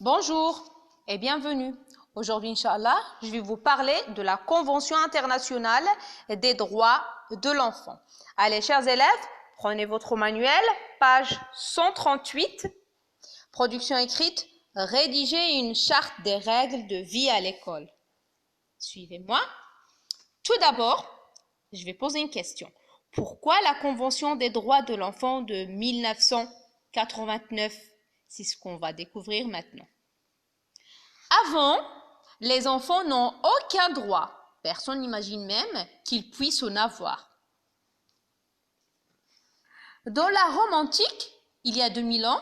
Bonjour et bienvenue. Aujourd'hui, Inch'Allah, je vais vous parler de la Convention internationale des droits de l'enfant. Allez, chers élèves, prenez votre manuel, page 138, production écrite, rédiger une charte des règles de vie à l'école. Suivez-moi. Tout d'abord, je vais poser une question. Pourquoi la Convention des droits de l'enfant de 1989? C'est ce qu'on va découvrir maintenant. Avant, les enfants n'ont aucun droit. Personne n'imagine même qu'ils puissent en avoir. Dans la Rome antique, il y a 2000 ans,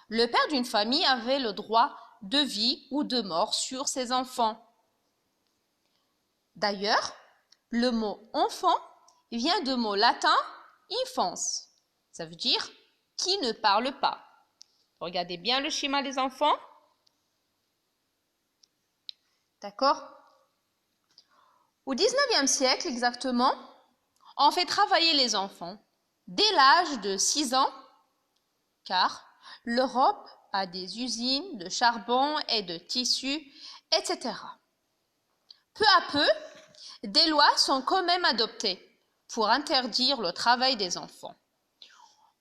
le père d'une famille avait le droit de vie ou de mort sur ses enfants. D'ailleurs, le mot enfant vient du mot latin infans. Ça veut dire qui ne parle pas. Regardez bien le schéma des enfants. D'accord? Au 19e siècle exactement, on fait travailler les enfants dès l'âge de 6 ans, car l'Europe a des usines de charbon et de tissus, etc. Peu à peu, des lois sont quand même adoptées pour interdire le travail des enfants.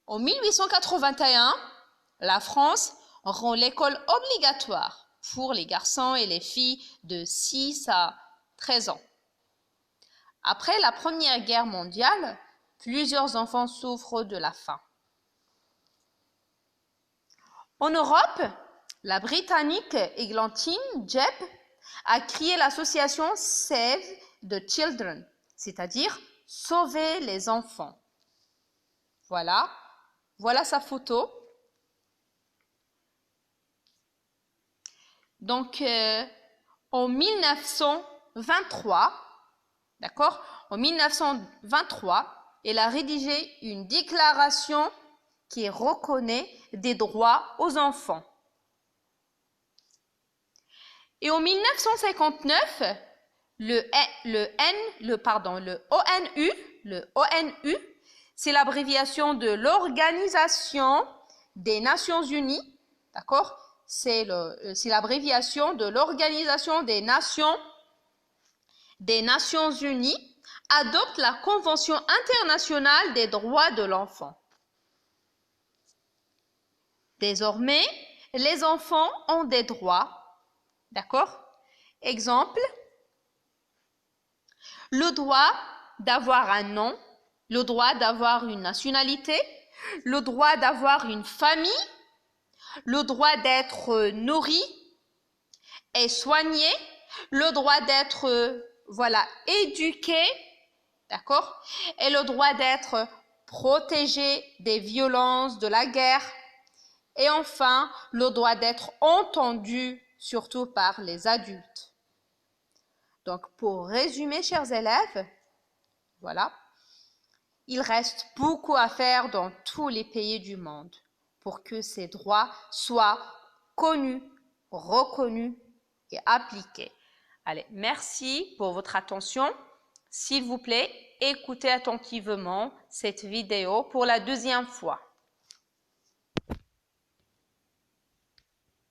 En 1881, la France rend l'école obligatoire pour les garçons et les filles de 6 à 13 ans. Après la Première Guerre mondiale, plusieurs enfants souffrent de la faim. En Europe, la Britannique Eglantine Jebb a créé l'association Save the Children, c'est-à-dire sauver les enfants. Voilà sa photo. Donc, en 1923, d'accord, en 1923, elle a rédigé une déclaration qui reconnaît des droits aux enfants. Et en 1959, ONU, c'est l'abréviation de l'Organisation des Nations Unies, d'accord? C'est l'abréviation de l'Organisation des Nations Unies, adopte la Convention internationale des droits de l'enfant. Désormais, les enfants ont des droits, d'accord? Exemple, le droit d'avoir un nom, le droit d'avoir une nationalité, le droit d'avoir une famille, le droit d'être nourri et soigné, le droit d'être éduqué, d'accord, et le droit d'être protégé des violences de la guerre, et enfin le droit d'être entendu surtout par les adultes. Donc pour résumer, chers élèves, voilà, il reste beaucoup à faire dans tous les pays du monde pour que ces droits soient connus, reconnus et appliqués. Allez, merci pour votre attention. S'il vous plaît, écoutez attentivement cette vidéo pour la deuxième fois.